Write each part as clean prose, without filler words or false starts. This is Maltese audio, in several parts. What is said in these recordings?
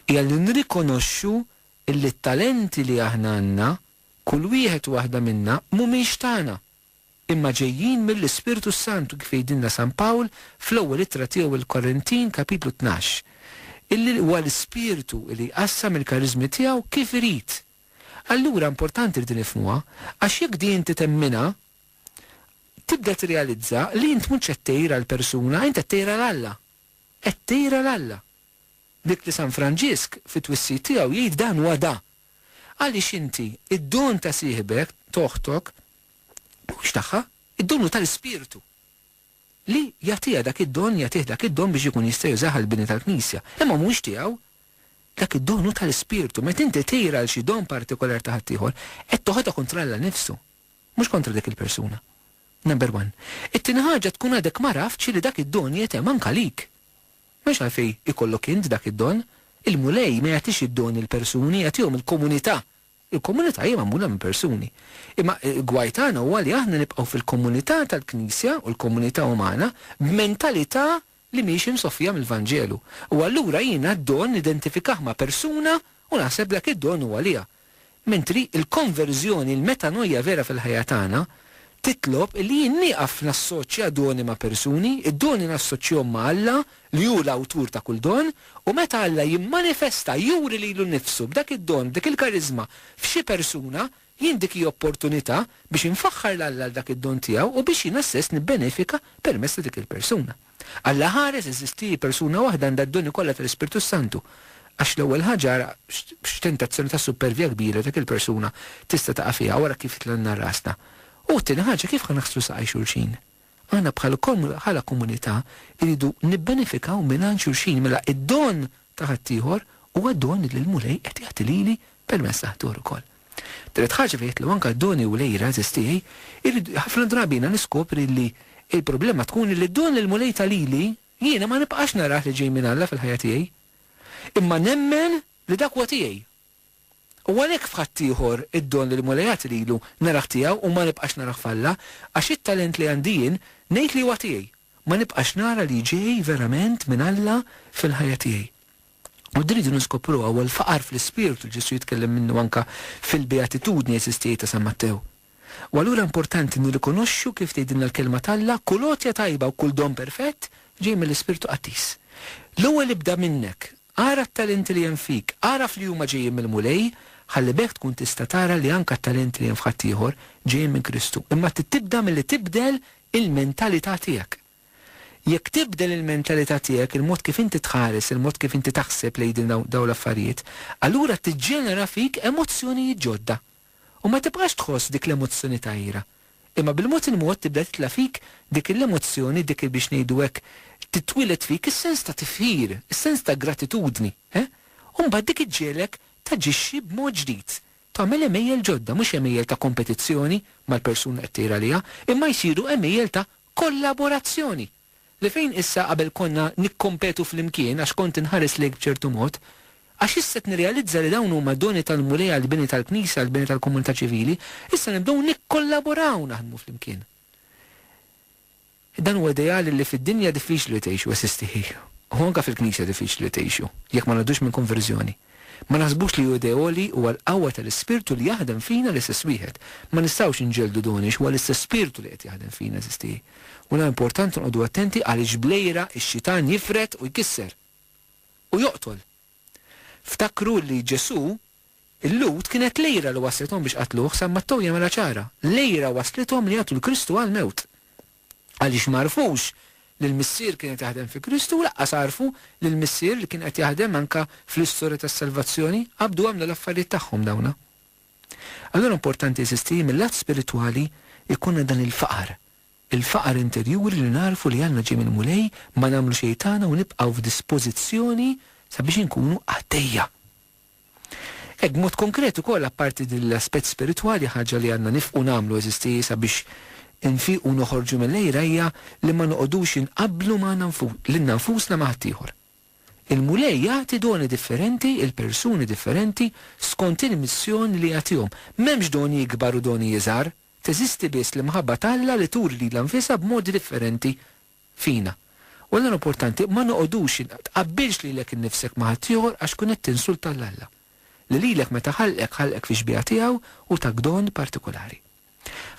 hija li nrikonoxxu li t-talenti li aħna għandna kull wieħed waħda minna mhumiex tagħna, imma ġejjin mill-Ispirtu Santu kif jgħidilna San Pawl fl-ewwel ittra tiegħu il-Korintin kapitlu 12. Illi huwa l-Ispirtu li jqassam il-karizmi tiegħu kif irid. Allura importanti li nifhmuha għax jekk din titemminha tibda tirrealizza li int mhux qed tgħira l-persuna, int qed tgħira l-Alla. Qed tgħira l-Alla. Dik li San Franġisk fit-twissi tiegħu jgħid dan huwa da. Għaliex inti id-don ta' sieħbek toħtok mhux tagħha, id-donu tal-Ispirtu. Li jagħtiha dak id-don, jagħtih dak id-don biex ikun jista' jużaha l-bini tal-Knisja. Imma mhux tiegħu dak id-donu tal-Ispirtu. Meta inti tgħira l xi don partikolar ta' ħaddieħor, qed toħodha kontra Alla nnifsu, mhux kontra dik il-persuna. Number 1. It-tieni ħaġa tkun għadek ma rafx li dak id-don jetem anke għalik. Mhux għalfej ikollok int dak id-don, il-mulej ma jagħtix id-don il-persuni, jagħtihom il-komunità. Il-komunità hija magħmula minn persuni. Imma gwajtana huwa li aħna nibqgħu fil-komunità tal-Knisja u l-komunità umana b'mentalità li mhix imsoffija mill-Vanġelu. U allura jiena d-don identifikah ma' persuna u naħseb dak id-don huwa liha. Mentri il-konverżjoni, il-metanoja vera fil-ħajja tagħna titlob li jinnieqaf nassoċja doni ma' persuni, id-doni nassoċjhom ma' Alla li hu l-awtur ta' kull don, u meta Alla jimmanifesta juri lilu nnifsu b'dak id-don, b'dak il-karizma f'xi persuna, jien dik hija opportunità biex infaħħar l-Alla dak id-don tiegħu u biex jien stess nibbenefika permezz dik il-persuna. Alla ħares eżisti persuna waħda għandha d-doni kollha tal-Ispirtu Santu. Għax l-ewwel ħaġa x'tentazzjoni ta' supervja kbira dik il-persuna tista' taqa' fiha wara kif tlanna rasna. U t-tieni ħaġa kif ħanaħslu saqaj xulxin. Aħna bħala komunità iridu nibbenefikaw minn xulxin mela id-don ta' ħaddieħor huwa d-don li l-mulej qed jagħti lili permezz ta' ħaddieħor ukoll. Tret ħaġa fejn jitlu anke d-doni u lejra eżistej, iridu ħafna drabina niskopri li il-problema tkun li d-don li l-mulej ta' lili jiena ma nibqax narah li ġej minn Alla fil-ħajja tiegħi. Imma nemmen li dak huwa tiegħi. U għalhekk f'ħaddieħor id-don li l-mulejat lilu naraħ tiegħu u ma nibqax naraħ f'Alla għax it-talent li għandi jien ngħid li huwa tiegħi. Ma nibqax nara li ġej verament minn Alla fil-ħajja tiegħi. U dridu niskopruha huwa l-faqar fl-ispirtu li Ġesu jitkellem minnu anke fil-beatitudni eżistej ta' San Mattew. U allura importanti nirrikonoxxu kif tgħidilna l-kelma tal-Alla kull għotja tajba u kull don perfett ġej mill-Ispirtu qattis. L-ewwel ibda minnek, ara t-talenti li hemm fik, ara fli huma ġejjin mill-mulej, ħalli bekk tkun tista' tara li anke t-talenti li hemm f'ħaddieħor ġejjin minn Kristu. Imma tibda milli tibdel il-mentalità tiegħek. Jekk tibdel il-mentalità tiegħek, il-mod kif inti tħares, il-mod kif inti taħseb lejn dawn l-affarijiet, allura tiġġenera fik emozzjonijiet ġodda. U ma tibqax tħoss dik l-emozzjoni ta' ira. Imma bil-mod il-mod tibda titla' fik dik l-emozzjoni, dik biex ngħidu hekk titwilet fik is-sens ta' tifħir, is-sens ta' gratitudni, u mbagħad dik iġġielek taġixxi b'mod ġdid. Tagħmel emejjel ġodda, mhux emejjel ta' kompetizzjoni mal-persuna qed tgħidha liha, imma jsiru emejjel ta' kollaborazzjoni. Li fejn issa qabel konna nikkompetu fl-imkien għax kont inħares lejk b'ċertu mod, għax issa nirrealizza li dawn huma doni tal-mulej għall-bini tal-Knisja, għall-bini tal-komunità ċivili, issa nibdew nikkollaboraw naħdmu fl-imkien. Dan huwa ideali li fid-dinja diffiċli tgħixu assistih. U anke fil-Knisja diffiċli tgħixu, jekk ma ngħadux minn konverżjoni. Ma naħsbux li ideoli huwa l-qawwa tal-Ispirtu li jaħdem fina l-istess wieħed. Ma nistgħux inġeldu donix huwa l-istess Spirtu li qed jaħdem fina eżistih. U la importanti nqogħdu attenti għaliex blejra x-xitan jifret u jkisser u joqtol. Ftakru li Ġesu il-Lut kienet lejra li waslithom biex qatluh San Mattew jagħmilha ċara. Lejra waslithom li jagħtu l-Kristu għall-mewt. Għaliex ma rfux li l-missier kienet jaħdem fi Kristu, laqqas għarfu li l-missier li kien qed jaħdem anke fl-istorja tas-salvazzjoni qabdu għamlu l-affarijiet tagħhom dawna. Allura importanti eżisti mill-lat spiritwali ikun dan il-faqar. Il-faqar interjuri li narfu li għandna ġej minn mulej ma nagħmlu xejtana u nibqgħu f'dispożizzjoni sabiex inkunu għaddejja. Hekk mod konkret ukoll apparti dell-aspett spiritwali ħaġa li għandna nifqu nagħmlu eżisti sabiex infiqu noħorġu mill-lejra hija li ma noqogħdux inqabblu ma' nfusna ma' ħaddieħor. Il-mulej jagħti doni differenti, il-persuni differenti skont il-missjoni li jagħtihom. M'hemmx doni jikbar u doni jiżgħar, teżisti biss l-imħabba talla li turi li l-anfisha b'modi differenti fina. U għallan importanti ma noqodux tqabbilx lilek innifsek ma' ħaddieħor għax kun qed tinsulta l-Alla. Li lilek meta ħalqek fi xbija tiegħu u ta' gdon partikolari.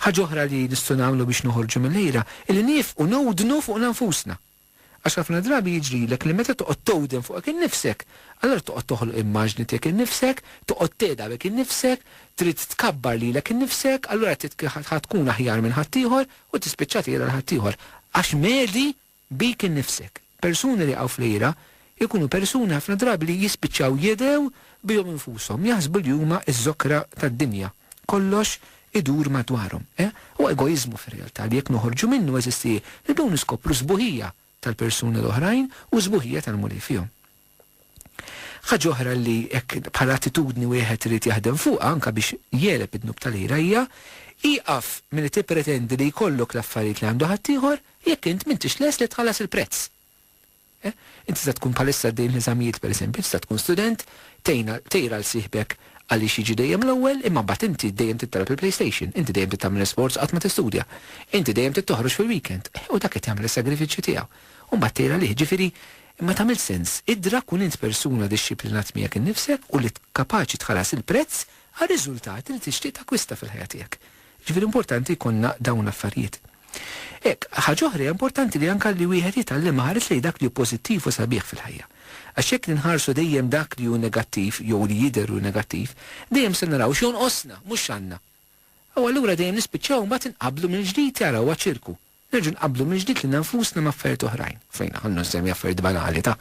Ħaġa oħra li nistgħu nagħmlu biex noħorġu mill-lejra illi nifqu nowdnu fuq nfusna. Għax ħafna drabi jiġrilek li meta toqgħod towden fuqek innifsek, allura toqgħod toħloq immaġni tiegħek innifsek, toqgħod tedabek innifsek, trid tkabbar lilek innifsek, allura tkun aħjar minn ħaddieħor u tispiċċa tira l-ħaddieħor. Għax medi bik innifsek. Persuni li għaw flejra ikunu persuni ħafna drabi li jispiċċaw jedew bihom infushom, jaħsbu li huma iż-żokra tad-dinja. Kollox idur madwarhom. U egoizmu fir-realtà li jekk noħorġu minnu eżisti li dawn iskopru żbuħija tal-persuni l-oħrajn u żbuħija tal-mulej fihom. Ħaġa oħra li hekk bħala attitudni wieħed irid jaħdem fuqha anke biex jeleb id-nub tal-lejra hija iqaf milli tippretendi li jkollok l-affarijiet li għandu ħaddieħor jekk int m'intix les li tħallas il-prezz. Inti se tkun bħalissa dejjem l-eżamijiet pereżempju, tista' tkun student, tejra l-sieħbek għaliex jiġi dejjem l-ewwel, imma mbagħad inti dejjem tittarab il-PlayStation, inti dejjem titagħmel sports qatt ma tistudja, inti dejjem tittoħroġ fil-weekend, u dak qed jagħmel is-sagrifiċċju tiegħu. U mbagħad tejra lih, ġifieri imma tagħmel sens, idra kun int persuna dixxiplinat miegħek innifsek u li kapaċi tħallas il-prezz għar-riżultati li tixtieq takwista fil-ħajja tiegħek. Ġifieri importanti jkollna dawn l-affarijiet. Ħaġa oħra importanti li anke li wieħed jitgħallem ħares lejn dak li hu pożittiv u sabiħ fil-ħajja. Għax jekk ninħarsu dejjem dak li hu negattiv jew li jidher hu negattiv, dejjem se naraw xi jonqosna mhux għandna. U allura dejjem nispiċċaw mbagħad inqabblu mill-ġdid jarawha ċirku. Nerġu nqabblu mill-ġdid li nfusna ma' affarijiet oħrajn. Fejn ħannu nsemmi affarijiet banali ta'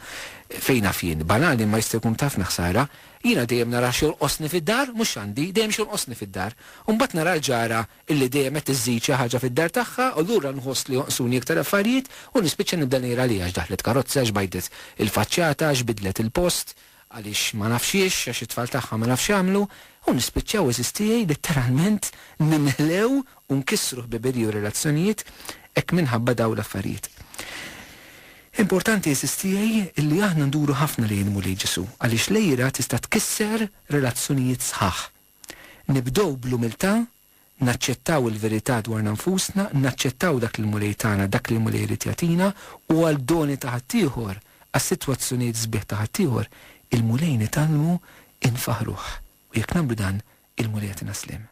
fejn fien banali ma jista' jkun taf naħsara, jiena dejjem nara xi jonqosni fid-dar, mhux għandi, dejjem xi jonqosni fid-dar. U mbagħad nara l-ġara illi dejjem qed iżżid xi ħaġa fid-dar tagħha, u lura nħoss li jonqsuni iktar affarijiet u nispiċċa nibda nira li għax daħlet karozza, x'bajdet il-faċċata, x'bidlet il-post, għaliex ma nafxiex għax it-tfal tagħha ma nafx jagħmlu, u nispiċċaw eżistijaj letteralment nimħlew u nkissru ħbiberi u relazzjonijiet hekk minħabba daw l-affarijiet. Importanti eżistijaj illi aħna nduru ħafna lejn mulej Ġesu, għaliex lejra tista' tkisser relazzjonijiet sħaħ. Nibdew bl-umiltà, naċċettaw il-verità dwar nfusna, naċċettaw dak il-mulej tagħna, dak li l-mulej irid jagħtina u għal doni ta' ħaddieħor, għas-sitwazzjonijiet sbieħ ta' ħaddieħor, il-mulej nitalmu infaħruh. U jekk nagħmlu dan, il-mulej jagħtina slim.